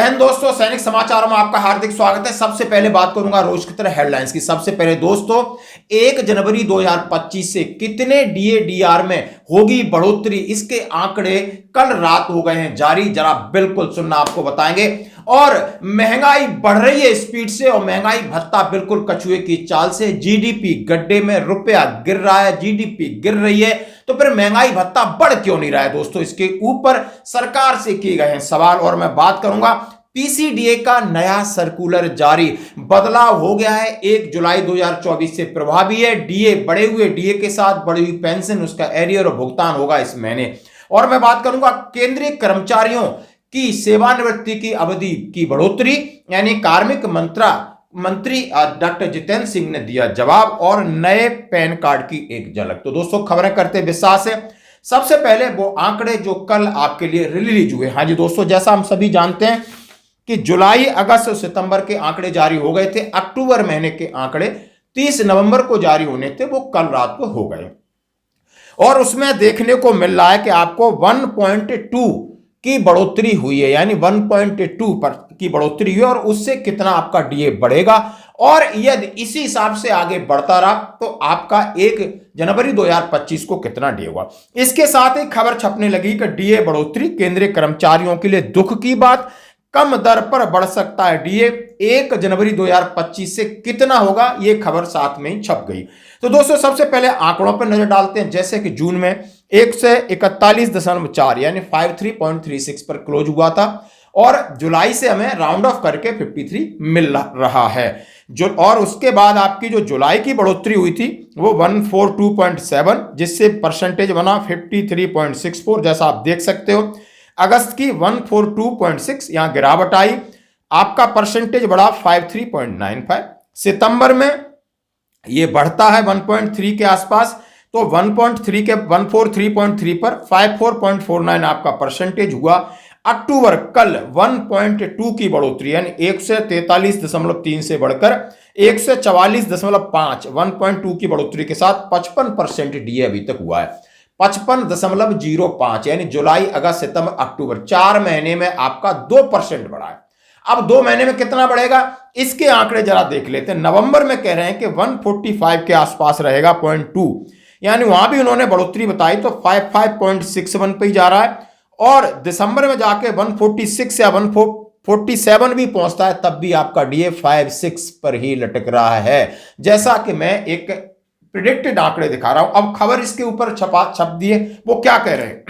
हिंद दोस्तों, सैनिक समाचारों में आपका हार्दिक स्वागत है। सबसे पहले बात करूंगा रोज की तरह हेडलाइंस की। सबसे पहले दोस्तों, 1 जनवरी 2025 से कितने डीए डीआर में होगी बढ़ोतरी, इसके आंकड़े कल रात हो गए हैं जारी। जरा बिल्कुल सुनना, आपको बताएंगे। और महंगाई बढ़ रही है स्पीड से, और महंगाई भत्ता बिल्कुल कछुए की चाल से। जीडीपी गड्ढे में, रुपया गिर रहा है, जीडीपी गिर रही है, तो फिर महंगाई भत्ता बढ़ क्यों नहीं रहा है दोस्तों? इसके ऊपर सरकार से किए गए हैं सवाल। और मैं बात करूंगा पीसीडीए का नया सर्कुलर जारी, बदलाव हो गया है। 1 जुलाई 2024 से प्रभावी है। डीए, बढ़े हुए डीए के साथ बढ़ी हुई पेंशन, उसका एरियर और भुगतान होगा इस महीने। और मैं बात करूंगा केंद्रीय कर्मचारियों की सेवानिवृत्ति की अवधि की बढ़ोतरी, यानी कार्मिक मंत्री डॉक्टर जितेंद्र सिंह ने दिया जवाब, और नए पैन कार्ड की एक झलक। तो दोस्तों, खबरें करते विश्वास है। सबसे पहले वो आंकड़े जो कल आपके लिए रिलीज हुए। हाँ जी दोस्तों, जैसा हम सभी जानते हैं कि जुलाई, अगस्त और सितंबर के आंकड़े जारी हो गए थे। अक्टूबर महीने के आंकड़े 30 नवंबर को जारी होने थे, वो कल रात को हो गए। और उसमें देखने को मिल रहा है कि आपको 1.2 की बढ़ोतरी हुई है, यानी 1.2 पर की बढ़ोतरी हुई। और उससे कितना आपका डीए बढ़ेगा, और यदि इसी हिसाब से आगे बढ़ता रहा तो आपका 1 जनवरी 2025 को कितना डीए होगा। इसके साथ ही खबर छपने लगी कि डीए बढ़ोतरी केंद्रीय कर्मचारियों के लिए दुख की बात, कम दर पर बढ़ सकता है डीए। 1 जनवरी 2025 से कितना होगा, यह खबर साथ में ही छप गई। तो दोस्तों, सबसे पहले आंकड़ों पर नजर डालते हैं। जैसे कि जून में 141.4 यानी 53.36 पर क्लोज हुआ था, और जुलाई से हमें राउंड ऑफ करके 53 मिल रहा है। और उसके बाद आपकी जो जुलाई की बढ़ोतरी हुई थी वो 142.7, जिससे परसेंटेज बना 53.64, जैसा आप देख सकते हो। अगस्त की 142.6, यहां गिरावट आई, आपका परसेंटेज बढ़ा 53.95। सितंबर में ये बढ़ता है 1.3 के आसपास, तो 1.3 के 143.3 पर 54.49 आपका परसेंटेज हुआ। अक्टूबर कल 1.2 की बढ़ोतरी, यानी 143.3 से बढ़कर 144.5, 1.2 की बढ़ोतरी के साथ 55% डीए अभी तक हुआ है। 55.05, यानी जुलाई, अगस्त, सितंबर, अक्टूबर 4 महीने में आपका 2% बढ़ा है। अब 2 महीने में कितना बढ़ेगा, इसके आंकड़े जरा देख लेते हैं। नवंबर में कह रहे हैं कि 145 के आसपास रहेगा, 0.2, यानी वहां भी उन्होंने बढ़ोतरी बताई, तो 55.61 पे ही जा रहा है। और दिसंबर में जाके 146 या 147 भी पहुंचता है, तब भी आपका डीए 56 पर ही लटक रहा है, जैसा कि मैं एक प्रिडिक्टेड आंकड़े दिखा रहा हूं। अब खबर इसके ऊपर छप दिए, वो क्या कह रहे हैं?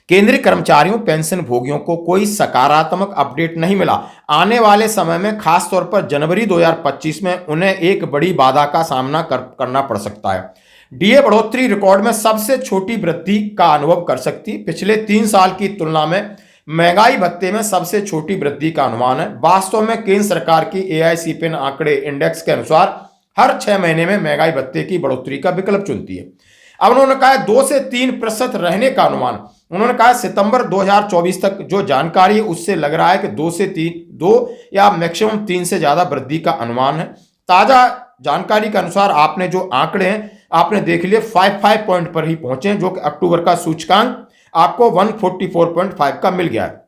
केंद्रीय कर्मचारियों, पेंशन भोगियों को कोई सकारात्मक अपडेट नहीं मिला। आने वाले समय में, खासतौर पर जनवरी 2025 में, उन्हें एक बड़ी बाधा का सामना करना पड़ सकता है। डीए बढ़ोतरी रिकॉर्ड में सबसे छोटी वृद्धि का अनुभव कर सकती है। पिछले 3 साल की तुलना में महंगाई भत्ते में सबसे छोटी वृद्धि का अनुमान है। वास्तव में केंद्र सरकार की एआईसीपीएन आंकड़े इंडेक्स के अनुसार हर 6 महीने में महंगाई भत्ते की बढ़ोतरी का विकल्प चुनती है। अब उन्होंने कहा 2 से 3% रहने का अनुमान। उन्होंने कहा सितंबर 2024 तक जो जानकारी है उससे लग रहा है कि 2 या मैक्सिमम 3 से ज्यादा वृद्धि का अनुमान है। ताजा जानकारी के अनुसार आपने जो आंकड़े हैं आपने देख लिए 55 पॉइंट पर ही पहुंचे, जो कि अक्टूबर का सूचकांक आपको 144.5 का मिल गया है।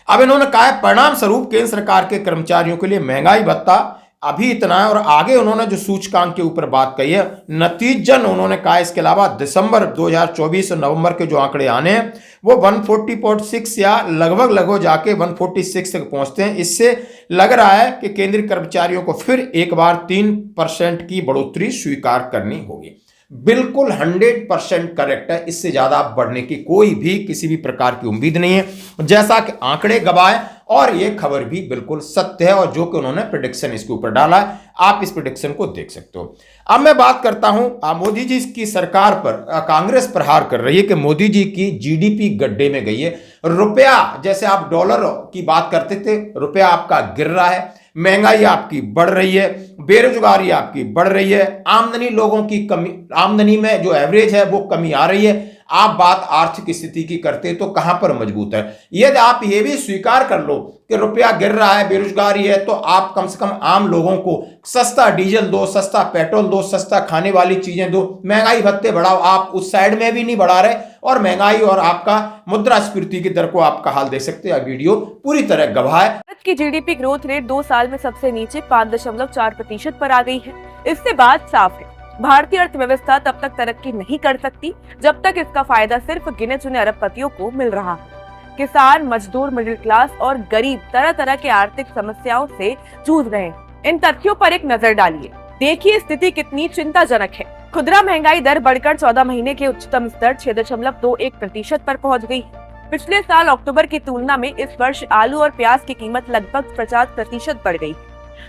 अब इन्होंने कहा है परिणाम स्वरूप केंद्र सरकार के कर्मचारियों के लिए महंगाई भत्ता अभी इतना है। और आगे उन्होंने जो सूचकांक के ऊपर बात कही है, नतीजन उन्होंने कहा इसके अलावा दिसंबर 2024 और नवंबर के जो आंकड़े आने हैं वो 140.6 या लगभग जाके 146 तक पहुंचते हैं। इससे लग रहा है कि केंद्रीय कर्मचारियों को फिर एक बार 3% की बढ़ोतरी स्वीकार करनी होगी। बिल्कुल 100% करेक्ट है, इससे ज्यादा बढ़ने की कोई भी किसी भी प्रकार की उम्मीद नहीं है, जैसा कि आंकड़े गवाए। और यह खबर भी बिल्कुल सत्य है, और जो कि उन्होंने प्रेडिक्शन इसके ऊपर डाला है, आप इस प्रेडिक्शन को देख सकते हो। अब मैं बात करता हूं मोदी जी की सरकार पर। कांग्रेस प्रहार कर रही है कि मोदी जी की जीडीपी गड्ढे में गई है। रुपया, जैसे आप डॉलर की बात करते थे, रुपया आपका गिर रहा है, महंगाई आपकी बढ़ रही है, बेरोजगारी आपकी बढ़ रही है, आमदनी लोगों की कमी, आमदनी में जो एवरेज है वो कमी आ रही है। आप बात आर्थिक स्थिति की करते तो कहां पर मजबूत है। यदि आप ये भी स्वीकार कर लो कि रुपया गिर रहा है, बेरोजगारी है, तो आप कम से कम आम लोगों को सस्ता डीजल दो, सस्ता पेट्रोल दो, सस्ता खाने वाली चीजें दो, महंगाई भत्ते बढ़ाओ। आप उस साइड में भी नहीं बढ़ा रहे और महंगाई और आपका मुद्रास्फीति की दर को आपका हाल देख सकते हैं। वीडियो पूरी तरह गवाह है। भारत की जीडीपी ग्रोथ रेट 2 साल में सबसे नीचे 5.4% पर आ गई है। इससे बात साफ है, भारतीय अर्थव्यवस्था तब तक तरक्की नहीं कर सकती जब तक इसका फायदा सिर्फ गिने चुने अरबपतियों को मिल रहा है। किसान, मजदूर, मिडिल क्लास और गरीब तरह तरह के आर्थिक समस्याओं से जूझ रहे हैं। इन तथ्यों पर एक नजर डालिए, देखिए स्थिति कितनी चिंताजनक है। खुदरा महंगाई दर बढ़कर 14 महीने के उच्चतम स्तर 6.21% पर पहुंच गई है। पिछले साल अक्टूबर की तुलना में इस वर्ष आलू और प्याज की कीमत लगभग 50% बढ़ गई।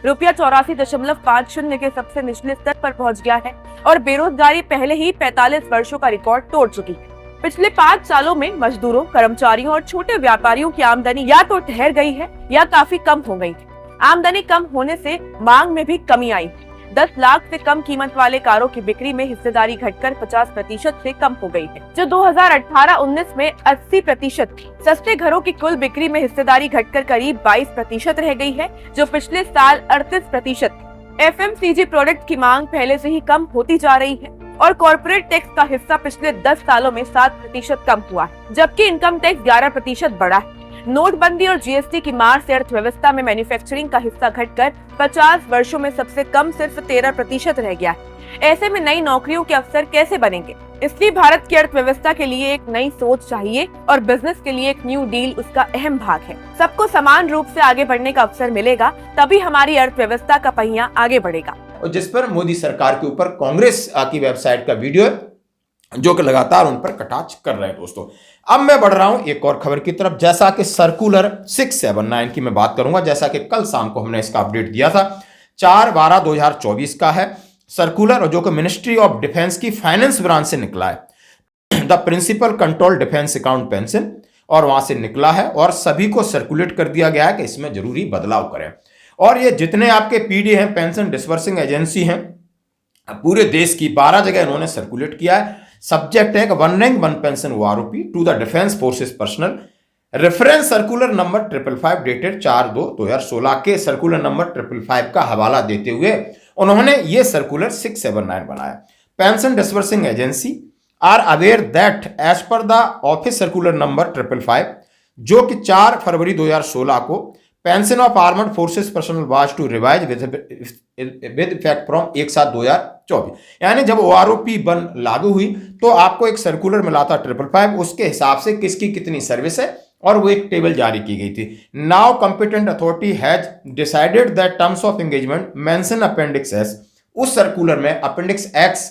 रुपया 84.50 के सबसे निचले स्तर पर पहुंच गया है और बेरोजगारी पहले ही 45 वर्षों का रिकॉर्ड तोड़ चुकी है। पिछले 5 सालों में मजदूरों, कर्मचारियों और छोटे व्यापारियों की आमदनी या तो ठहर गई है या काफी कम हो गई है। आमदनी कम होने से मांग में भी कमी आई। 10 लाख से कम कीमत वाले कारों की बिक्री में हिस्सेदारी घटकर 50% से कम हो गई है, जो 2018-19 में 80% थी। सस्ते घरों की कुल बिक्री में हिस्सेदारी घटकर करीब 22% रह गई है, जो पिछले साल 38% थी। एफएमसीजी प्रोडक्ट की मांग पहले से ही कम होती जा रही है और कॉर्पोरेट टैक्स का हिस्सा पिछले 10 सालों में 7% कम हुआ है, जबकि इनकम टैक्स 11% बढ़ा है। नोटबंदी और जीएसटी की मार से अर्थव्यवस्था में मैन्युफैक्चरिंग का हिस्सा घटकर 50 वर्षों में सबसे कम सिर्फ 13% रह गया है। ऐसे में नई नौकरियों के अवसर कैसे बनेंगे? इसलिए भारत की अर्थव्यवस्था के लिए एक नई सोच चाहिए और बिजनेस के लिए एक न्यू डील उसका अहम भाग है। सबको समान रूप से आगे बढ़ने का अवसर मिलेगा, तभी हमारी अर्थव्यवस्था का पहिया आगे बढ़ेगा। और जिस पर मोदी सरकार के ऊपर कांग्रेस की वेबसाइट का वीडियो है, जो कि लगातार उन पर कटाक्ष कर रहे हैं। दोस्तों, अब मैं बढ़ रहा हूं एक और खबर की तरफ, जैसा कि सर्कुलर 679 की मैं बात करूंगा। जैसा कि कल शाम को हमने इसका अपडेट दिया था, 4/12/2024 का है सर्कुलर, और जो कि मिनिस्ट्री ऑफ डिफेंस की फाइनेंस ब्रांच से निकला है। The principal control defence account pension, और वहां से निकला है और सभी को सर्कुलेट कर दिया गया है कि इसमें जरूरी बदलाव करें। और ये जितने आपके पीडी हैं, पेंशन डिस्बर्सिंग एजेंसी हैं, पूरे देश की 12 जगह इन्होंने सर्कुलेट किया है। सब्जेक्ट है 1 rank 1 pension OROP to the defence forces personnel. Reference circular number 555 dated 4/2/2016 के सर्कुलर नंबर 555 का हवाला देते हुए उन्होंने ये सर्कुलर 679 बनाया। Pension disbursing agency are aware that as per the office circular number 555, जो कि 4 फरवरी 2016 को pension of armed forces personnel was to revise with effect from 1/7/2024। यानी जब ओआरओपी बन लागू हुई तो आपको एक सर्कुलर मिला था 555, उसके हिसाब से किसकी कितनी सर्विस है और वो एक टेबल जारी की गई थी। Now competent authority has decided that terms of engagement mention appendix S. उस सर्कुलर में अपेंडिक्स एक्स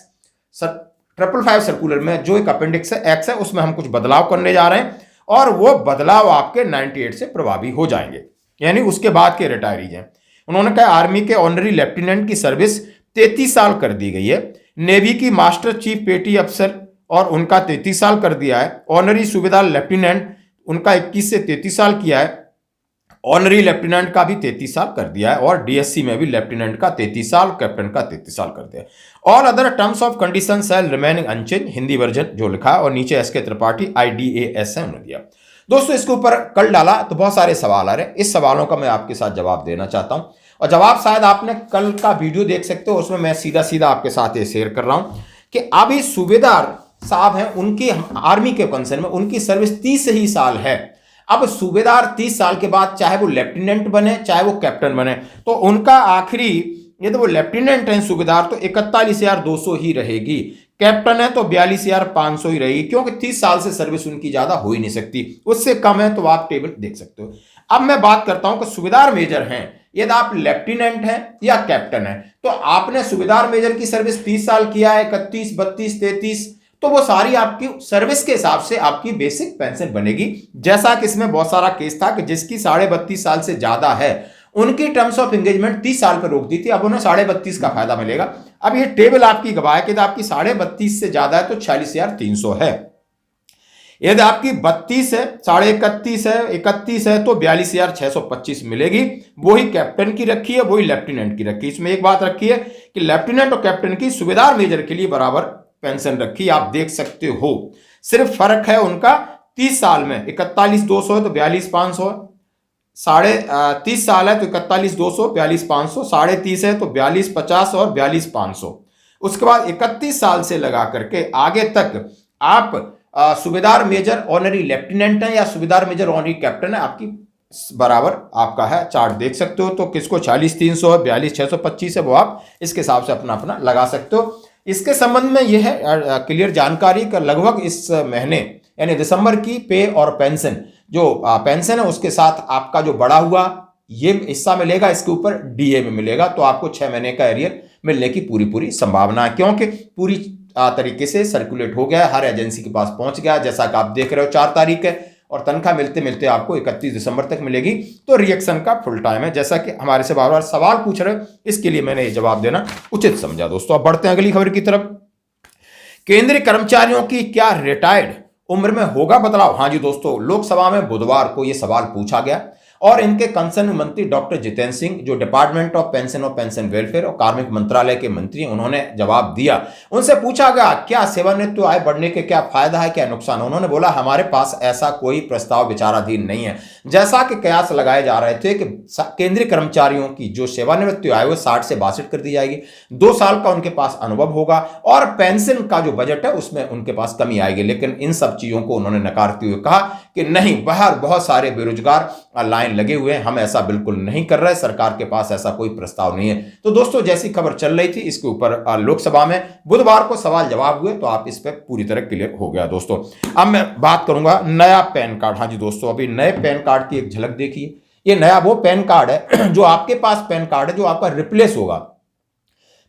555 सर्कुलर में जो एक अपेंडिक्स एक्स है, उसमें हम कुछ बदलाव करने जा रहे हैं और वो बदलाव आपके 98 से प्रभावी हो जाएंगे, यानी उसके बाद के रिटायरीज हैं। उन्होंने कहा आर्मी के ऑनरी लेफ्टिनेंट की सर्विस 33 साल कर दी गई है। नेवी की मास्टर चीफ पेटी अफसर और उनका 33 साल कर दिया है। ऑनरी सूबेदार लेफ्टिनेंट उनका 21 से 33 साल किया है। ऑनरी लेफ्टिनेंट का भी 33 साल कर दिया है और डीएससी में भी लेफ्टिनेंट का 33 साल, कैप्टन का 33 साल कर दिया है। All other terms of condition shall remaining unchanged, Hindi version जो लिखा है, और नीचे एसके त्रिपाठी IDAS है उन्होंने दिया। दोस्तों, इसके ऊपर कल डाला तो बहुत सारे सवाल आ रहे हैं। इस सवालों का मैं आपके साथ जवाब देना चाहता हूं, और जवाब शायद आपने कल का वीडियो देख सकते हो, उसमें मैं सीधा सीधा आपके साथ ये शेयर कर रहा हूं कि अभी सूबेदार साहब हैं, उनकी आर्मी के कंसर्न में उनकी सर्विस 30 ही साल है। अब सूबेदार 30 साल के बाद चाहे वो लेफ्टिनेंट बने चाहे वो कैप्टन बने, तो उनका आखिरी, ये तो वो लेफ्टिनेंट हैं सूबेदार, तो 41,200 ही रहेगी। कैप्टन है तो 42,500 ही रहेगी, क्योंकि 30 साल से सर्विस उनकी ज्यादा हो ही नहीं सकती। उससे कम है तो आप टेबल देख सकते हो। अब मैं बात करता हूं कि सूबेदार मेजर हैं, यदि आप लेफ्टिनेंट हैं या कैप्टन हैं, तो आपने सूबेदार मेजर की सर्विस 30 साल किया है, 31, 32, 33, तो वो सारी आपकी सर्विस के हिसाब से आपकी बेसिक पेंशन बनेगी। जैसा कि इसमें बहुत सारा केस था कि जिसकी 32.5 साल से ज्यादा है उनकी टर्म्स ऑफ एंगेजमेंट 30 साल पर रोक दी थी, अब उन्हें 32.5 का फायदा मिलेगा। अब ये टेबल आपकी गवाह है कि यदि आपकी 32.5 से ज्यादा है तो 46,300 है। यदि आपकी 32 है, 31.5 है, 31 है तो 42,625 मिलेगी। वही कैप्टन की रखी है, वही लेफ्टिनेंट की रखी है। इसमें एक बात रखी है कि लेफ्टिनेंट और कैप्टन की सूबेदार मेजर के लिए बराबर पेंशन रखी, आप देख सकते हो। सिर्फ फर्क है उनका 30 साल में, 41,200 है तो 42,500 है, 30 साल है तो 41,200, 42,500, 30.5 है तो 42,50 और 42,500। उसके बाद 31 साल से लगा करके आगे तक आप सूबेदार मेजर ऑनरी लेफ्टिनेंट है या सूबेदार मेजर ऑनरी कैप्टन है, आपकी बराबर आपका है, चार्ट देख सकते हो। तो किसको 46,300 है, 42,625 है, वो आप इसके हिसाब से अपना अपना लगा सकते हो। इसके संबंध में यह है क्लियर जानकारी का लगभग इस महीने यानी दिसंबर की पे और पेंशन जो पेंशन है उसके साथ आपका जो बढ़ा हुआ ये हिस्सा मिलेगा, इसके ऊपर डीए में मिलेगा, तो आपको 6 महीने का एरियर मिलने की पूरी संभावना है, क्योंकि पूरी तरीके से सर्कुलेट हो गया, हर एजेंसी के पास पहुंच गया। जैसा कि आप देख रहे हो 4 तारीख है और तनख्वाह मिलते मिलते आपको 31 दिसंबर तक मिलेगी, तो रिएक्शन का फुल टाइम है। जैसा कि हमारे से बार बार सवाल पूछ रहे हो, इसके लिए मैंने ये जवाब देना उचित समझा। दोस्तों अब बढ़ते हैं अगली खबर की तरफ। केंद्रीय कर्मचारियों की क्या रिटायर्ड उम्र में होगा बदलाव? हाँ जी दोस्तों, लोकसभा में बुधवार को यह सवाल पूछा गया और इनके कंसर्न मंत्री डॉक्टर जितेंद्र सिंह जो डिपार्टमेंट ऑफ पेंशन और पेंशन वेलफेयर और कार्मिक मंत्रालय के मंत्री, उन्होंने जवाब दिया। उनसे पूछा गया क्या सेवानिवृत्ति आय बढ़ने के क्या फायदा है क्या नुकसान? उन्होंने बोला हमारे पास ऐसा कोई प्रस्ताव विचाराधीन नहीं है। जैसा कि कयास लगाए जा रहे थे कि केंद्रीय कर्मचारियों की जो सेवानिवृत्ति आय वो 60 से 62 कर दी जाएगी, 2 साल का उनके पास अनुभव होगा और पेंशन का जो बजट है उसमें उनके पास कमी आएगी। लेकिन इन सब चीजों को उन्होंने नकारते हुए कहा कि नहीं, बाहर बहुत सारे बेरोजगार लाइन लगे हुए हैं, हम ऐसा बिल्कुल नहीं कर रहे, सरकार के पास ऐसा कोई प्रस्ताव नहीं है। तो दोस्तों जैसी खबर चल रही थी इसके ऊपर लोकसभा में बुधवार को सवाल जवाब हुए, तो आप इस पर पूरी तरह क्लियर हो गया। दोस्तों अब मैं बात करूंगा नया पैन कार्ड। हाँ जी दोस्तों, अभी नए पैन कार्ड की एक झलक देखिए। ये नया वो पैन कार्ड है जो आपके पास पैन कार्ड है जो आपका रिप्लेस होगा।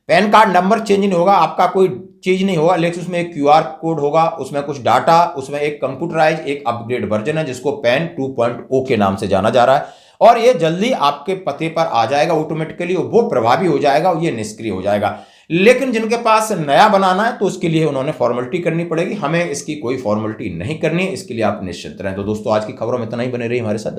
पैन कार्ड नंबर चेंज नहीं होगा, आपका कोई चीज नहीं होगा, लेकिन उसमें एक क्यूआर कोड होगा, उसमें कुछ डाटा, उसमें एक कंप्यूटराइज एक अपग्रेड वर्जन है जिसको पैन 2.0 के नाम से जाना जा रहा है और ये जल्दी आपके पते पर आ जाएगा ऑटोमेटिकली, वो प्रभावी हो जाएगा और ये निष्क्रिय हो जाएगा। लेकिन जिनके पास नया बनाना है तो उसके लिए उन्होंने फॉर्मेलिटी करनी पड़ेगी, हमें इसकी कोई फॉर्मेलिटी नहीं करनी है, इसके लिए आप निश्चिंत रहें। तो दोस्तों आज की खबरों में इतना ही, बने रही हमारे साथ।